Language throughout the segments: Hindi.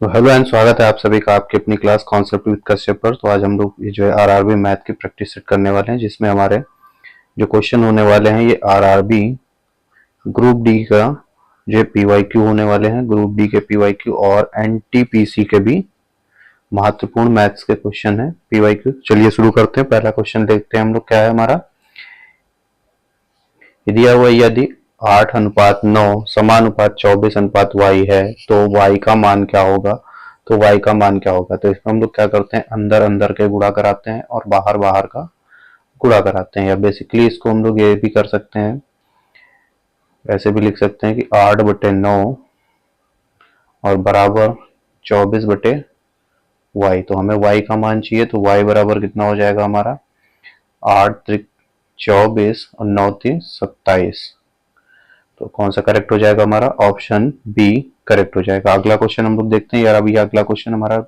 तो हेलो एंड स्वागत है आप सभी का आपकी अपनी क्लास कॉन्सेप्ट विद कश्यप पर। तो आज हम लोग ये जो है आरआरबी मैथ की प्रैक्टिस सेट करने वाले हैं, जिसमें हमारे जो क्वेश्चन होने वाले हैं ये आरआरबी ग्रुप डी का जो पीवाईक्यू होने वाले हैं, ग्रुप डी के पीवाईक्यू और एनटीपीसी के भी महत्वपूर्ण मैथ्स के क्वेश्चन है पीवाईक्यू। चलिए शुरू करते हैं। पहला क्वेश्चन देखते हैं हम लोग क्या है हमारा। दिया हुआ यदि 8:9 समानुपात 24:y है तो y का मान क्या होगा। तो y का मान क्या होगा, तो इसमें हम लोग क्या करते हैं, अंदर अंदर के गुणा कराते हैं और बाहर बाहर का गुणा कराते हैं। या बेसिकली इसको हम लोग ये भी कर सकते हैं, ऐसे भी लिख सकते हैं कि 8/9 और बराबर 24/y। तो हमें y का मान चाहिए, तो y बराबर कितना हो जाएगा हमारा 8 त्रिक 24 और 9 3 27। तो कौन सा करेक्ट हो जाएगा हमारा, ऑप्शन बी करेक्ट हो जाएगा। अगला क्वेश्चन हम लोग देखते हैं यार। अभी अगला क्वेश्चन हमारा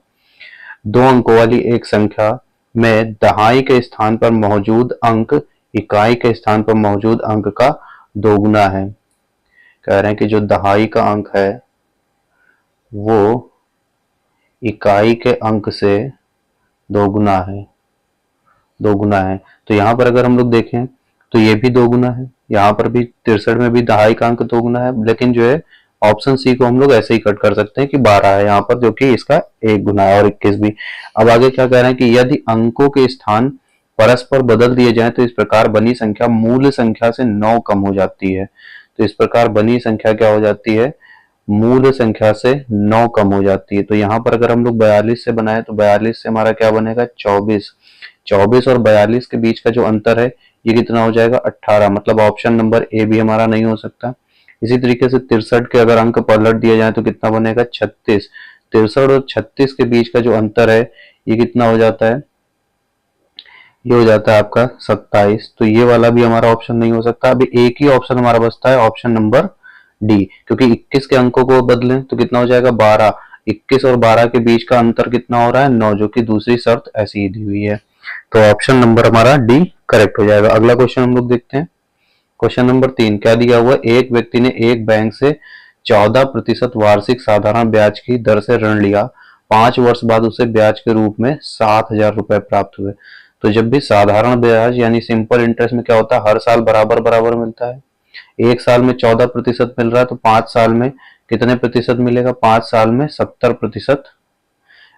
2 अंकों वाली एक संख्या में दहाई के स्थान पर मौजूद अंक इकाई के स्थान पर मौजूद अंक का दोगुना है। कह रहे हैं कि जो दहाई का अंक है वो इकाई के अंक से दोगुना है, दोगुना है। तो यहाँ पर अगर हम लोग देखें तो ये भी दोगुना है, यहाँ पर भी 63 में भी दहाई का अंक दोगुना है, लेकिन जो है ऑप्शन सी को हम लोग ऐसे ही कट कर सकते हैं कि 12 है यहाँ पर, जो कि इसका 1 गुना है, और 21 भी। अब आगे क्या कह रहे हैं कि यदि अंकों के स्थान परस्पर बदल दिए जाएं तो इस प्रकार बनी संख्या मूल संख्या से 9 कम हो जाती है। तो इस प्रकार बनी संख्या क्या हो जाती है, मूल संख्या से 9 कम हो जाती है। तो यहाँ पर अगर हम लोग 42 से बनाए तो 42 से हमारा क्या बनेगा 24। 24 और 42 के बीच का जो अंतर है ये कितना हो जाएगा 18। मतलब ऑप्शन नंबर ए भी हमारा नहीं हो सकता। इसी तरीके से 63 के अगर अंक पलट दिए जाए तो कितना बनेगा 36। 63 और 36 के बीच का जो अंतर है ये कितना हो जाता है, ये हो जाता है आपका 27। तो ये वाला भी हमारा ऑप्शन नहीं हो सकता। अभी एक ही ऑप्शन हमारा बचता है, ऑप्शन नंबर डी, क्योंकि 21 के अंकों को बदलें तो कितना हो जाएगा 12। 21 और 12 के बीच का अंतर कितना हो रहा है 9, जो कि दूसरी शर्त ऐसी ही दी हुई है। तो ऑप्शन नंबर हमारा डी करेक्ट हो जाएगा। अगला क्वेश्चन हम लोग देखते हैं। क्वेश्चन नंबर 3 क्या दिया हुआ, एक व्यक्ति ने एक बैंक से 14% वार्षिक साधारण ब्याज की दर से ऋण लिया। 5 वर्ष बाद उसे ब्याज के रूप में 7,000 रुपए प्राप्त हुए। तो जब भी साधारण ब्याज यानी सिंपल इंटरेस्ट में क्या होता है, हर साल बराबर बराबर मिलता है। एक साल में 14% मिल रहा है, तो 5 साल में कितने प्रतिशत मिलेगा, 5 साल में 70%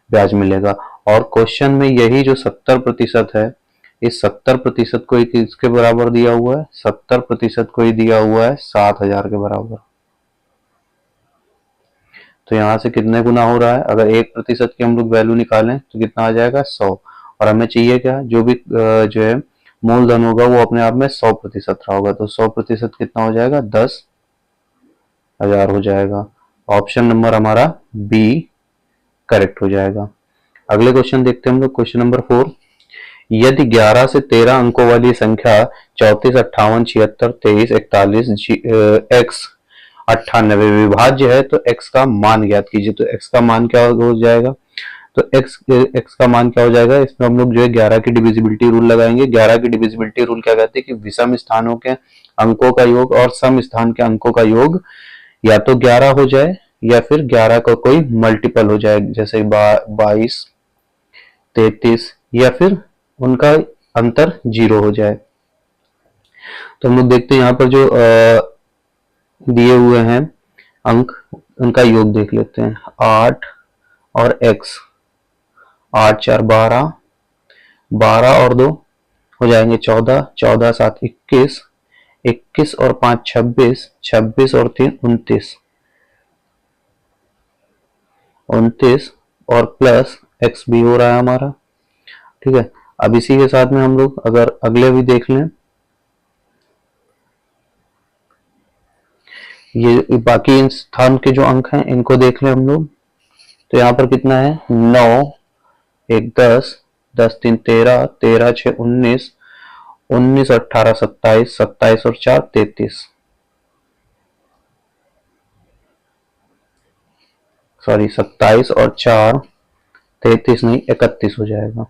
ब्याज मिलेगा। और क्वेश्चन में यही जो 70% है, इस 70% को किसके बराबर दिया हुआ है, 70% को ही दिया हुआ है 7,000 के बराबर। तो यहां से कितने गुना हो रहा है, अगर 1% की हम लोग वैल्यू निकालें तो कितना आ जाएगा 100। और हमें चाहिए क्या, जो भी जो है मूलधन होगा वो अपने आप में 100% रहा होगा। तो 100% कितना हो जाएगा 10,000 हो जाएगा। ऑप्शन नंबर हमारा बी करेक्ट हो जाएगा। अगले क्वेश्चन देखते हैं हम लोग। क्वेश्चन नंबर 4, यदि 11 से 13 अंकों वाली संख्या 34, 58, 76, 23, 41 x 98 विभाज्य है तो x का मान ज्ञात कीजिए। तो x का मान क्या हो जाएगा, तो x का मान क्या हो जाएगा, इसमें हम लोग जो है 11 की डिविजिबिलिटी रूल लगाएंगे। 11 की डिविजिबिलिटी रूल क्या कहते हैं कि विषम स्थानों के अंकों का योग और सम स्थान के अंकों का योग या तो 11 हो जाए या फिर 11 का कोई मल्टीपल हो जाए, जैसे 22, 33, या फिर उनका अंतर 0 हो जाए। तो हम लोग देखते हैं यहाँ पर जो दिए हुए हैं अंक, उनका योग देख लेते हैं। 8 और x, 8 4 12, 12 और 2 हो जाएंगे 14, 14 7 21, 21 और 5 26, 26 और 3 29, 29 और प्लस x भी हो रहा है हमारा। ठीक है, अब इसी के साथ में हम लोग अगर अगले भी देख लें, ये बाकी इन स्थान के जो अंक हैं इनको देख लें हम लोग। तो यहाँ पर कितना है 9, 1 10, 10 3 13, 13 6 19, 19 और 18 27, 27 और 4 33, सॉरी 27 और 4 33 नहीं 31 हो जाएगा।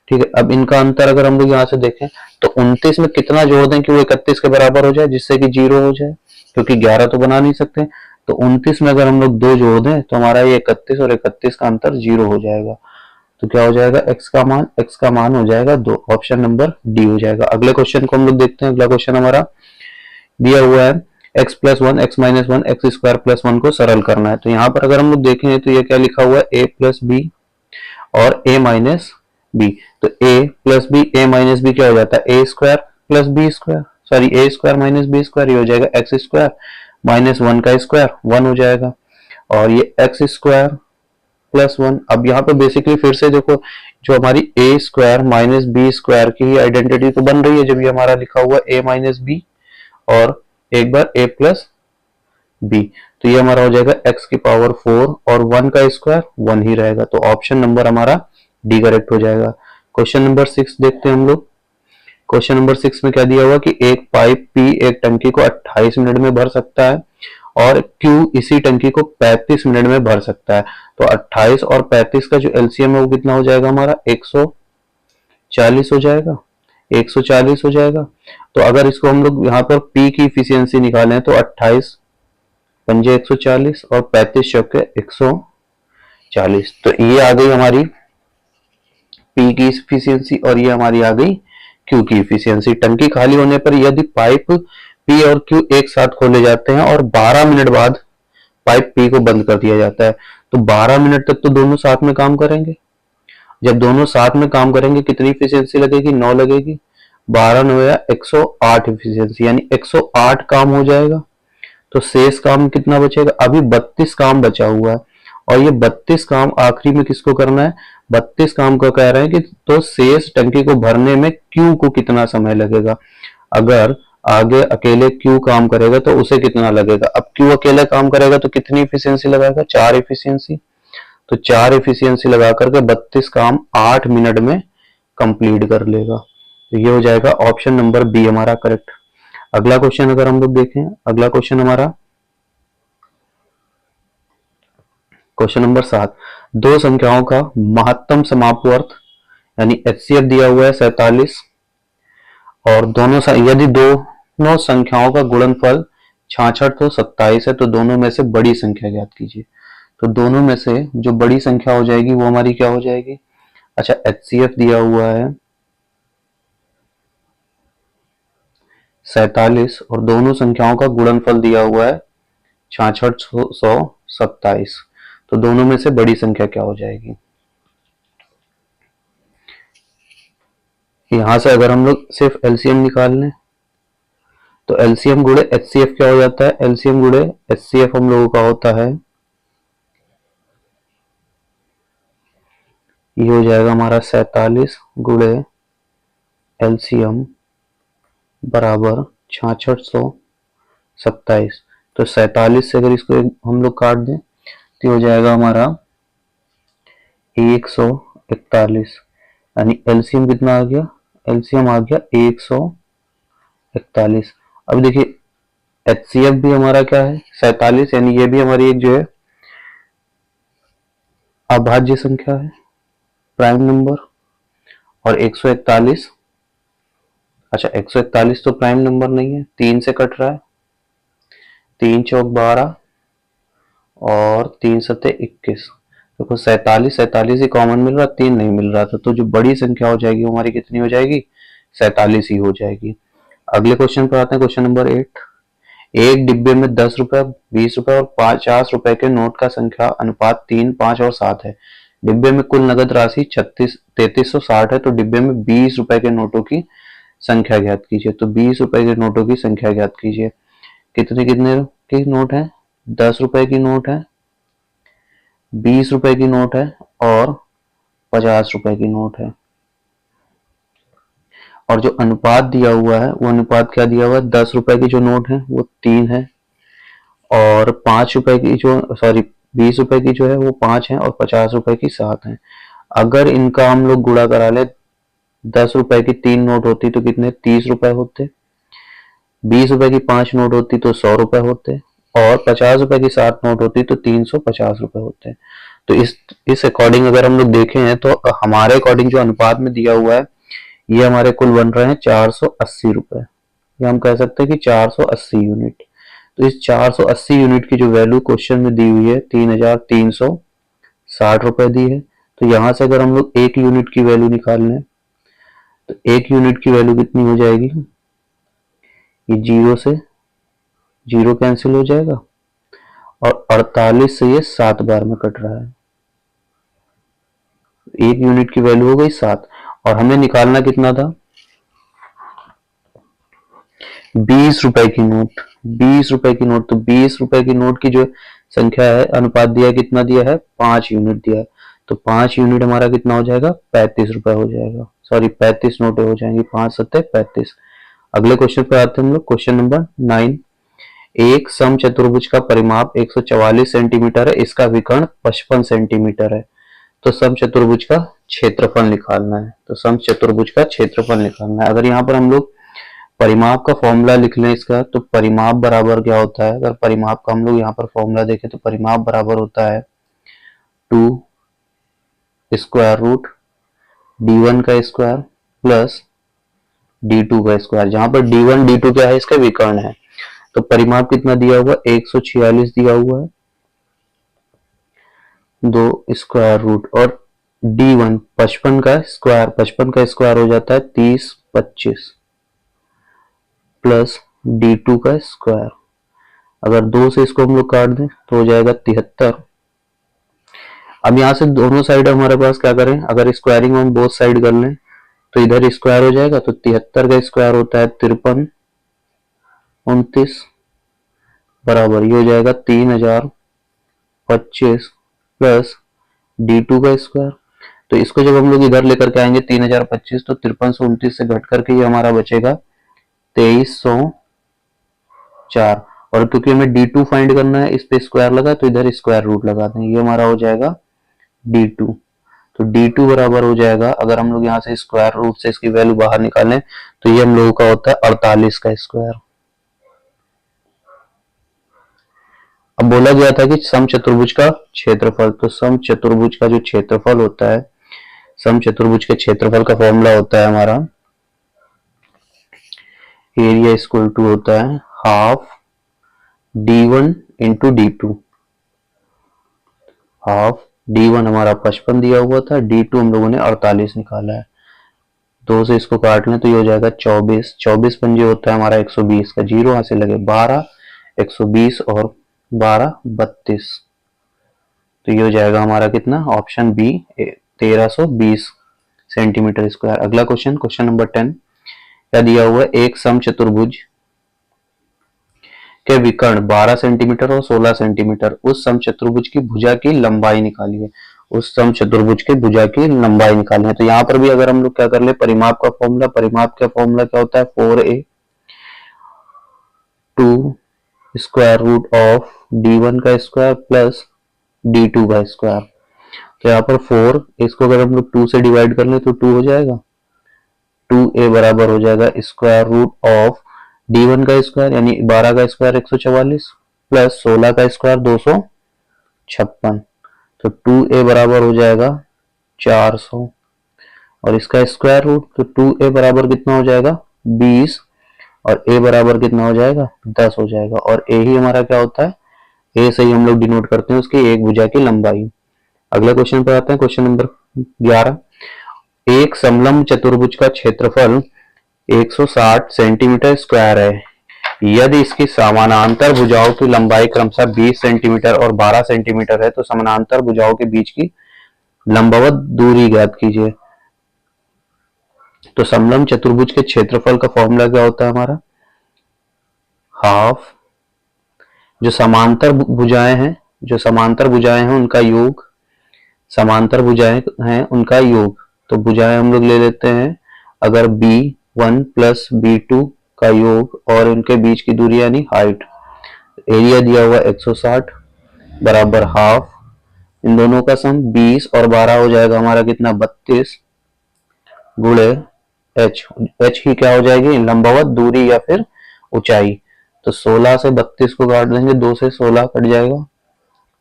ठीक है, अब इनका अंतर अगर हम लोग यहाँ से देखें तो 29 में कितना जोड़ दें कि वो 31 के बराबर हो जाए, जिससे कि 0 हो जाए, क्योंकि 11 तो बना नहीं सकते। तो 29 में अगर हम लोग 2 जोड़ दें तो हमारा ये 31 और 31 का अंतर 0 हो जाएगा। तो क्या हो जाएगा, x का मान हो जाएगा 2, ऑप्शन नंबर डी हो जाएगा। अगले क्वेश्चन को हम लोग देखते हैं। अगला क्वेश्चन हमारा दिया हुआ है x plus 1 x minus 1 x square plus 1 को सरल करना है। तो यहाँ पर अगर हम लोग देखें तो ये क्या लिखा हुआ है, a प्लस बी और a माइनस बी। तो a plus B a minus B क्या हो जाता है, a square plus B square, sorry a square minus B square, ये हो जाएगा एक्स स्क्वायर माइनस 1 का स्क्वायर 1 हो जाएगा, और ये एक्स स्क्वायर प्लस 1। अब यहाँ पे बेसिकली फिर से देखो, जो हमारी a square minus B square की आइडेंटिटी तो बन रही है जब ये हमारा लिखा हुआ a माइनस बी और एक बार a प्लस बी। तो ये हमारा हो जाएगा x की पावर 4 और 1 का स्क्वायर 1 ही रहेगा। तो ऑप्शन नंबर हमारा डी करेक्ट हो जाएगा। क्वेश्चन नंबर 6 देखते हैं हम लोग। क्वेश्चन नंबर 6 में क्या दिया हुआ कि एक पाइप P एक टंकी को 28 मिनट में भर सकता है और Q इसी टंकी को 35 मिनट में भर सकता है। तो 28 और 35 का जो एलसीएम है वो कितना हो जाएगा हमारा, 140 हो जाएगा, 140 हो जाएगा। तो अगर इसको हम लोग यहाँ पर P की इफिशियंसी निकालें तो 28 पंजे 140 और 35 चौके 140। तो ये आ गई हमारी P की इफिशियंसी और ये हमारी आ गई Q की इफिशियंसी। टंकी खाली होने पर यदि पाइप P और Q एक साथ खोले जाते हैं और 12 मिनट बाद पाइप P को बंद कर दिया जाता है, तो 12 मिनट तक तो दोनों साथ में काम करेंगे। जब दोनों साथ में काम करेंगे कितनी इफिशियंसी लगेगी, 9 लगेगी, 12 9 या 108 इफिशियंसी, यानी 108 काम हो जाएगा। तो शेष काम कितना बचेगा, अभी 32 काम बचा हुआ है और ये 32 काम आखिरी में किसको करना है, 32 काम को कह रहे हैं कि तो शेष टंकी को भरने में Q को कितना समय लगेगा। अगर आगे अकेले Q काम करेगा तो उसे कितना लगेगा। अब Q अकेले काम करेगा तो कितनी इफिशियंसी लगाएगा, 4 इफिशियंसी। तो 4 इफिशियंसी लगा करके 32 काम 8 मिनट में कंप्लीट कर लेगा। तो ये हो जाएगा ऑप्शन नंबर बी हमारा करेक्ट। अगला क्वेश्चन अगर हम लोग देखें, अगला क्वेश्चन हमारा क्वेश्चन नंबर 7, दो संख्याओं का महत्तम समाप्त वर्त यानी HCF दिया हुआ है 47 और दोनों यदि दोनों संख्याओं का गुणनफल 66 तो 27 है तो दोनों में से बड़ी संख्या ज्ञात कीजिए। तो दोनों में से जो बड़ी संख्या हो जाएगी वो हमारी क्या हो जाएगी, अच्छा HCF दिया हुआ है 47 और दोनों संख्याओं का गुणनफल दिया हुआ है 6627, तो दोनों में से बड़ी संख्या क्या हो जाएगी। यहां से अगर हम लोग सिर्फ एलसीएम निकाल लें तो एलसीएम गुणे HCF क्या हो जाता है, एलसीएम गुणे HCF हम लोगों का होता है, ये हो जाएगा हमारा 47 गुणे एलसीएम बराबर 6627। तो 47 से अगर इसको हम लोग काट दें तो हो जाएगा हमारा 141, यानी एलसीएम कितना आ गया, एलसीएम आ गया 141। अब देखिए HCF भी हमारा क्या है 47, यानी ये भी हमारी एक जो है अभाज्य संख्या है, प्राइम नंबर, और 141, अच्छा 141 तो प्राइम नंबर नहीं है, 3 से कट रहा है, 3 चौक 12 और 3 सत्ते 21। देखो 47 ही कॉमन मिल रहा, 3 नहीं मिल रहा था, तो जो बड़ी संख्या हो जाएगी वो हमारी कितनी हो जाएगी, 47 ही हो जाएगी। अगले क्वेश्चन पर आते हैं, क्वेश्चन नंबर 8। एक डिब्बे में 10 रुपए 20 रुपए और 50 रुपए के नोट का संख्या अनुपात 3 5 और 7 है। डिब्बे में कुल नगद राशि 3360 है, तो डिब्बे में 20 रुपए के नोटों की संख्या ज्ञात कीजिए। तो 20 रुपए के नोटों की संख्या ज्ञात कीजिए। कितने कितने के नोट है, 10 रुपए की नोट है, 20 रुपए की नोट है और 50 रुपए की नोट है। और जो अनुपात दिया हुआ है वो अनुपात क्या दिया हुआ है, 10 रुपए की जो नोट है वो 3 है और 5 रुपए की जो 20 रुपए की जो है वो 5 है और 50 रुपए की 7 है। अगर इनका हम लोग गुणा करा ले, 10 रुपए की 3 नोट होती तो कितने 30 रुपए होते, 20 रुपए की 5 नोट होती तो 100 रुपए होते और 50 रुपए की 7 नोट होती तो 350 रुपए होते। तो इस अकॉर्डिंग अगर हम लोग देखें हैं तो हमारे अकॉर्डिंग जो अनुपात में दिया हुआ है ये हमारे कुल बन रहे हैं 480 रुपए, ये हम कह सकते हैं कि 480 यूनिट। तो इस 480 यूनिट की जो वैल्यू क्वेश्चन में दी हुई है 3360 रुपए दी है। तो यहां से अगर हम लोग 1 यूनिट की वैल्यू निकाल लें तो 1 यूनिट की वैल्यू कितनी हो जाएगी, ये जीरो से जीरो कैंसिल हो जाएगा और 48 से ये 7 बार में कट रहा है। 1 यूनिट की वैल्यू हो गई 7 और हमें निकालना कितना था, 20 रुपए की नोट। 20 रुपए की नोट, तो 20 रुपए की नोट की जो संख्या है, अनुपात दिया है, कितना दिया है, 5 यूनिट दिया है। तो 5 यूनिट हमारा कितना हो जाएगा, 35 रुपए हो जाएगा। सॉरी 35 नोटें हो जाएंगी, 5 सत्ते 35। अगले क्वेश्चन पे आते हैं हम लोग, क्वेश्चन नंबर 9। एक समचतुर्भुज का परिमाप 144 सेंटीमीटर है, इसका विकर्ण 55 सेंटीमीटर है। तो समचतुर्भुज का क्षेत्रफल निकालना है। तो समचतुर्भुज का क्षेत्रफल निकालना है। अगर यहाँ पर हम लोग परिमाप का फॉर्मूला लिख लें इसका, तो परिमाप बराबर क्या होता है, अगर परिमाप का हम लोग यहाँ पर फॉर्मूला देखें तो परिमाप बराबर होता है 2 स्क्वायर रूट d1 का स्क्वायर प्लस d2 का स्क्वायर, जहां पर d1 d2 क्या है, इसका विकर्ण है। तो परिमाप कितना दिया हुआ, 146 दिया हुआ है, 2 स्क्वायर रूट और d1 55 का स्क्वायर, 55 का स्क्वायर हो जाता है 30 25 प्लस d2 का स्क्वायर। अगर 2 से इसको हम लोग काट दें तो हो जाएगा 73। अब यहां से दोनों साइड हमारे पास क्या करें, अगर स्क्वायरिंग हम बोथ साइड कर लें तो इधर स्क्वायर हो जाएगा, तो 73 का स्क्वायर होता है 53 29 बराबर ये हो जाएगा 3025 प्लस d2 का स्क्वायर। तो इसको जब हम लोग इधर लेकर के आएंगे 3025, तो 5329 से घट करके ये हमारा बचेगा 2304। और क्योंकि हमें d2 फाइंड करना है, इस पे स्क्वायर लगा तो इधर स्क्वायर रूट लगा दें, ये हमारा हो जाएगा d2। तो d2 बराबर हो जाएगा, अगर हम लोग यहाँ से स्क्वायर रूट से इसकी वैल्यू बाहर निकालें तो ये हम लोगों का होता है 48 का स्क्वायर। अब बोला गया था कि समचतुर्भुज का क्षेत्रफल, तो समचतुर्भुज का जो क्षेत्रफल होता है, समचतुर्भुज के क्षेत्रफल का फॉर्मूला होता है हमारा एरिया इक्वल टू होता है half d1 into d2। Half d1 हमारा 55 दिया हुआ था, d2 हम लोगों ने 48 निकाला है। 2 से इसको काट लें तो ये हो जाएगा 24, 24 पंजे होता है हमारा 120 का, जीरो यहां से लगे 12 120 और 12 32। तो ये हो जाएगा हमारा कितना, ऑप्शन बी 1320 सेंटीमीटर स्क्वायर। अगला क्वेश्चन, क्वेश्चन नंबर 10 क्या दिया हुआ है, एक समचतुर्भुज के विकर्ण 12 सेंटीमीटर और 16 सेंटीमीटर, उस समचतुर्भुज की भुजा की लंबाई निकालिए। उस समचतुर्भुज के भुजा की लंबाई निकालनी है। तो यहाँ पर भी अगर हम लोग क्या कर ले, परिमाप का फॉर्मूला, परिमाप का फॉर्मूला क्या होता है, 4a 2 square root of d1 का स्क्वायर प्लस d2 का स्क्वायर। तो यहाँ पर 4, इसको अगर हम लोग 2 से डिवाइड कर ले तो 2 हो जाएगा, 2a बराबर हो जाएगा स्क्वायर रूट ऑफ d1 का स्क्वायर यानी 12 का स्क्वायर 144 प्लस 16 का स्क्वायर 256। तो 2a बराबर हो जाएगा 400 और इसका स्क्वायर रूट, तो 2a बराबर कितना हो जाएगा 20 और a बराबर कितना हो जाएगा 10 हो जाएगा। और a ही हमारा क्या होता है, a से ही हम लोग डिनोट करते हैं उसकी एक भुजा की लंबाई। अगले क्वेश्चन पर आते हैं, क्वेश्चन नंबर 11। एक समलंब चतुर्भुज का क्षेत्रफल 160 सेंटीमीटर स्क्वायर है, यदि इसकी समानांतर भुजाओं की लंबाई क्रमशः 20 सेंटीमीटर और 12 सेंटीमीटर है, तो समानांतर भुजाओं के बीच की लंबवत दूरी ज्ञात कीजिए। तो समलंब चतुर्भुज के क्षेत्रफल का फॉर्मूला क्या होता है हमारा, हाफ जो समांतर भुजाएं हैं, जो समांतर भुजाएं हैं उनका योग, समांतर भुजाएं हैं उनका योग। तो भुजाएं हम लोग ले लेते हैं, अगर b1 प्लस b2 का योग और इनके बीच की दूरी यानी हाइट। एरिया दिया हुआ 160 बराबर हाफ, इन दोनों का सम 20 और 12 हो जाएगा हमारा कितना 32 गुणे h। h की क्या हो जाएगी, लंबवत दूरी या फिर ऊंचाई। तो 16 से 32 को काट देंगे, 2 से 16 कट जाएगा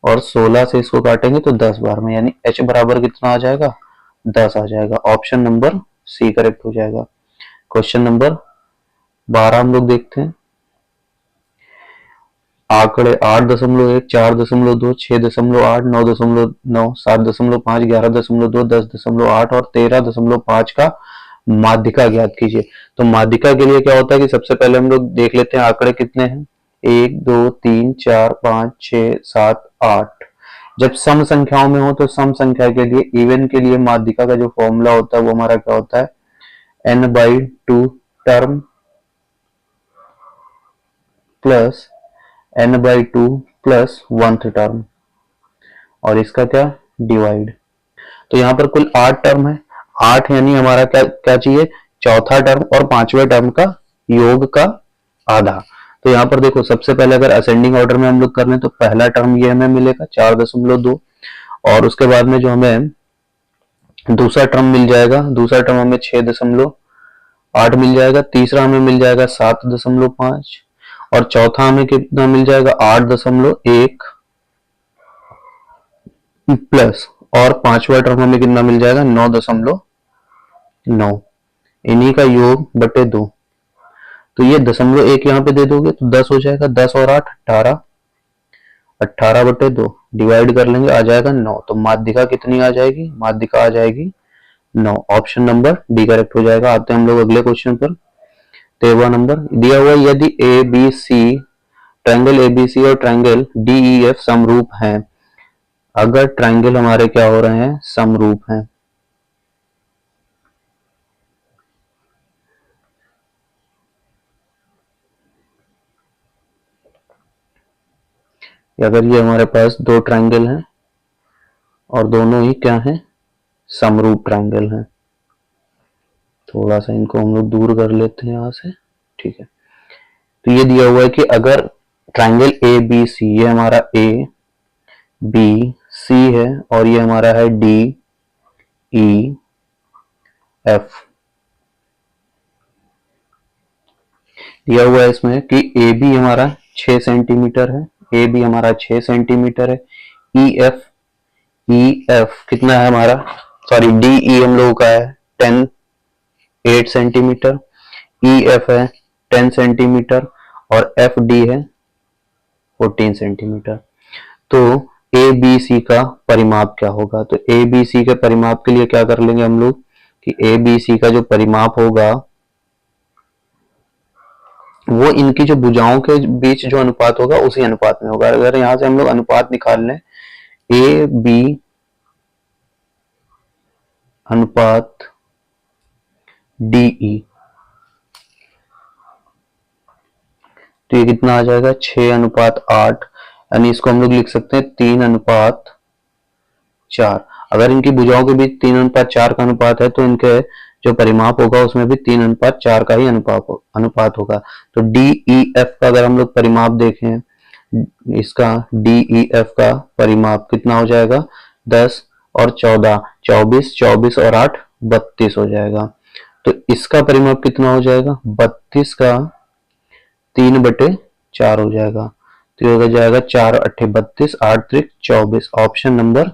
और 16 से इसको काटेंगे तो 10 बार में, यानी h बराबर कितना आ जाएगा 10 आ जाएगा। ऑप्शन नंबर सी करेक्ट हो जाएगा। क्वेश्चन नंबर 12 हम लोग देखते हैं। आंकड़े 8.1, 4.2, 6.8, 9.9, 7.5, 11.2, 10.8 और 13.5 का माध्यिका ज्ञात कीजिए। तो माध्यिका के लिए क्या होता है कि सबसे पहले हम लोग देख लेते हैं आंकड़े कितने हैं। 1, 2, 3, 4, 5, 6, 7, 8। जब सम संख्याओं में हो तो सम संख्या के लिए, इवन के लिए माध्यिका का जो फॉर्मूला होता है वो हमारा क्या होता है, n/2 term plus n/2 plus 1th term और इसका क्या, डिवाइड। तो यहाँ पर कुल 8 टर्म है। 8 यानी हमारा क्या क्या चाहिए, चौथा टर्म और पांचवें टर्म का योग का आधा। तो यहाँ पर देखो सबसे पहले अगर असेंडिंग ऑर्डर में हम लोग कर लें तो पहला टर्म ये हमें मिलेगा 4.2 और उसके बाद में जो हमें दूसरा टर्म मिल जाएगा, दूसरा टर्म हमें 6.8 मिल जाएगा, तीसरा हमें मिल जाएगा 7.5 और चौथा हमें कितना मिल जाएगा 8.1 प्लस और पांचवा टर्म हमें कितना मिल जाएगा 9.9। इन्हीं का योग बटे 2। तो ये 0.1 यहाँ पे दे दोगे तो 10 हो जाएगा, 10 और 8 18, 18 बटे 2 डिवाइड कर लेंगे आ जाएगा 9। तो माध्यिका कितनी आ जाएगी, माध्यिका आ जाएगी 9। ऑप्शन नंबर डी करेक्ट हो जाएगा। आते हैं हम लोग अगले क्वेश्चन पर। 13वां नंबर दिया हुआ, यदि A B C triangle ABC और ट्रायंगल डीईएफ समरूप हैं, अगर ट्रायंगल हमारे क्या हो रहे हैं, समरूप हैं, अगर ये हमारे पास दो ट्रायंगल हैं और दोनों ही क्या हैं, समरूप ट्रायंगल हैं। थोड़ा सा इनको हम लोग दूर कर लेते हैं यहां से, ठीक है। तो ये दिया हुआ है कि अगर ट्रायंगल ए बी सी, ये हमारा ए बी सी है और ये हमारा है डी ई एफ, दिया हुआ है इसमें कि ए बी हमारा 6 सेंटीमीटर है, ए बी हमारा 6 सेंटीमीटर है, ई एफ कितना है हमारा, सॉरी डी ई हम लोगों का है 8 सेंटीमीटर, ई एफ है 10 सेंटीमीटर और एफ डी है 14 सेंटीमीटर। तो ए बी सी का परिमाप क्या होगा, तो ए बी सी के परिमाप के लिए क्या कर लेंगे हम लोग कि ए बी सी का जो परिमाप होगा वो इनकी जो भुजाओं के बीच जो अनुपात होगा उसी अनुपात में होगा। अगर यहां से हम लोग अनुपात निकाल लें, ए बी अनुपात डी ई, तो ये कितना आ जाएगा 6:8, यानी इसको हम लोग लिख सकते हैं 3:4। अगर इनकी भुजाओं के बीच 3:4 का अनुपात है तो इनके जो परिमाप होगा उसमें भी 3:4 का ही अनुपात होगा। तो डी ई एफ का अगर हम लोग परिमाप देखें, इसका डी ई एफ का परिमाप कितना हो जाएगा 10 और 14, 24, 24 और 8 32 हो जाएगा। तो इसका परिमाप कितना हो जाएगा 32 का 3/4 हो जाएगा। तो ये हो जाएगा 4 8 32, 8 त्रिक 24। ऑप्शन नंबर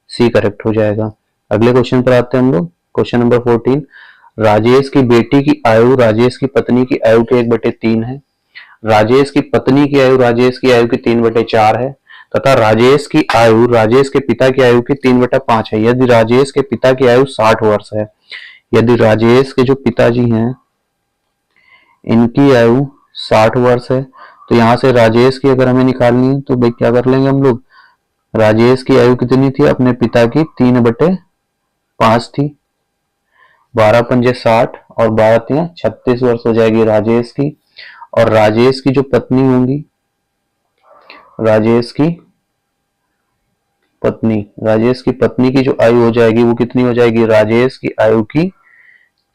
सी करेक्ट हो जाएगा। अगले क्वेश्चन पर आते हैं हम लोग। क्वेश्चन नंबर 14, राजेश की बेटी की आयु राजेश की पत्नी की आयु के 1/3 है, राजेश की पत्नी की आयु राजेश की आयु की 3/4 है तथा राजेश की आयु राजेश के पिता की आयु की 3/5 है। यदि राजेश के पिता की आयु 60 वर्ष है, यदि राजेश के जो पिताजी हैं इनकी आयु 60 वर्ष है, तो यहां से राजेश की अगर हमें निकालनी है तो भाई क्या कर लेंगे हम लोग, राजेश की आयु कितनी थी अपने पिता की 3/5 थी, 12 पंजे 60 और 12 तिया 36 वर्ष हो जाएगी राजेश की। और राजेश की जो पत्नी होंगी, राजेश की पत्नी की जो आयु हो जाएगी वो कितनी हो जाएगी, राजेश की आयु की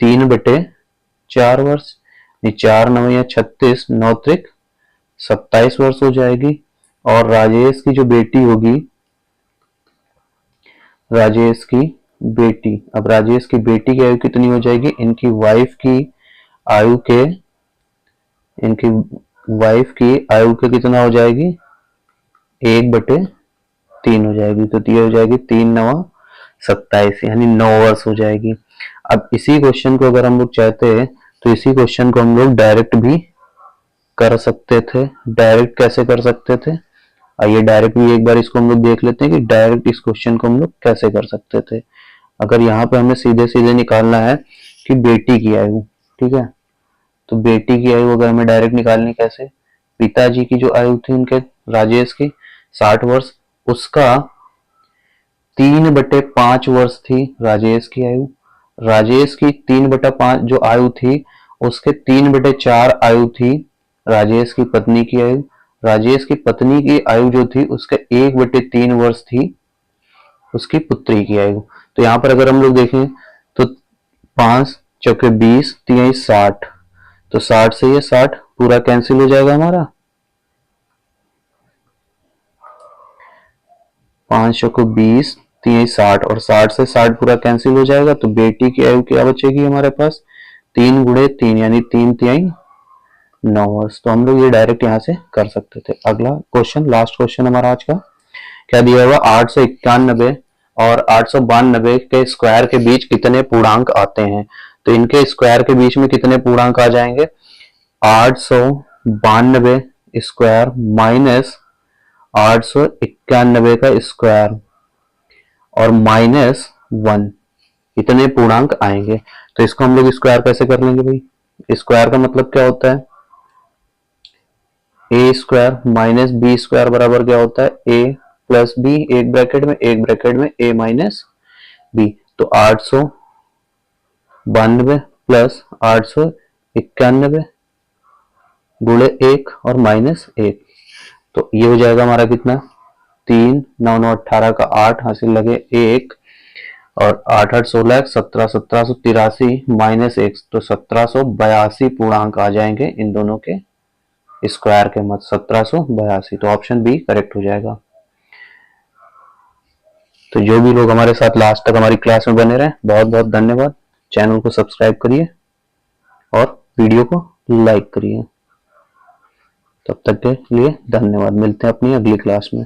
3/4 वर्ष, 4 9 या 36, 9 त्रिक 27 वर्ष हो जाएगी। और राजेश की जो बेटी होगी, राजेश की बेटी, अब राजेश की बेटी की आयु कितनी हो जाएगी, इनकी वाइफ की आयु के कितना हो जाएगी 1/3 हो जाएगी। तो ये हो जाएगी 3 9 27 यानी 9 वर्ष हो जाएगी। अब इसी क्वेश्चन को अगर हम लोग चाहते हैं तो इसी क्वेश्चन को हम लोग डायरेक्ट भी कर सकते थे, डायरेक्ट कैसे कर सकते थे। आइए डायरेक्ट भी एक बार इसको हम लोग देख लेते हैं कि डायरेक्ट इस क्वेश्चन को हम लोग कैसे कर सकते थे। अगर यहाँ पे हमें सीधे सीधे निकालना है कि बेटी की आयु, ठीक है, तो बेटी की आयु अगर हमें डायरेक्ट निकालनी कैसे, पिताजी की जो आयु थी उनके राजेश की 60 वर्ष, उसका 3/5 वर्ष थी राजेश की आयु। राजेश की 3/5 जो आयु थी, उसके 3/4 आयु थी राजेश की पत्नी की आयु। राजेश की पत्नी की आयु जो थी उसके 1/3 वर्ष थी उसकी पुत्री की आयु। तो यहाँ पर अगर हम लोग देखें तो 5 चौके 20, 3 60, तो 60 से ये 60 पूरा कैंसिल हो जाएगा हमारा। 5 चौके 20, 3 60 और 60 से 60 पूरा कैंसिल हो जाएगा। तो बेटी की आयु क्या बचेगी हमारे पास, 3 गुणे 3 यानी 3 3 9 वर्ष। तो हम लोग ये डायरेक्ट यहाँ से कर सकते थे। अगला क्वेश्चन, लास्ट क्वेश्चन हमारा आज का, क्या दिया हुआ, 891 और 892 के स्क्वायर के बीच कितने पूर्णांक आते हैं। तो इनके स्क्वायर के बीच में कितने पूर्णांक आ जाएंगे, 892 स्क्वायर माइनस 891 का स्क्वायर और -1, इतने पूर्णांक आएंगे। तो इसको हम लोग स्क्वायर कैसे कर लेंगे भाई, स्क्वायर का मतलब क्या होता है, ए स्क्वायर माइनस बी स्क्वायर बराबर क्या होता है, ए प्लस बी, एक ब्रैकेट में ए माइनस बी। तो 892 प्लस 891 गुणे 1 और -1, तो ये हो जाएगा हमारा कितना, 3 9 9 18 का 8 हासिल लगे 1 और 8 8 16 17 1783 -1, तो 1782 पूर्णांक आ जाएंगे इन दोनों के स्क्वायर के मत, 1782। तो ऑप्शन बी करेक्ट हो जाएगा। तो जो भी लोग हमारे साथ लास्ट तक हमारी क्लास में बने रहे, बहुत बहुत धन्यवाद। चैनल को सब्सक्राइब करिए और वीडियो को लाइक करिए। तब तक के लिए धन्यवाद, मिलते हैं अपनी अगली क्लास में।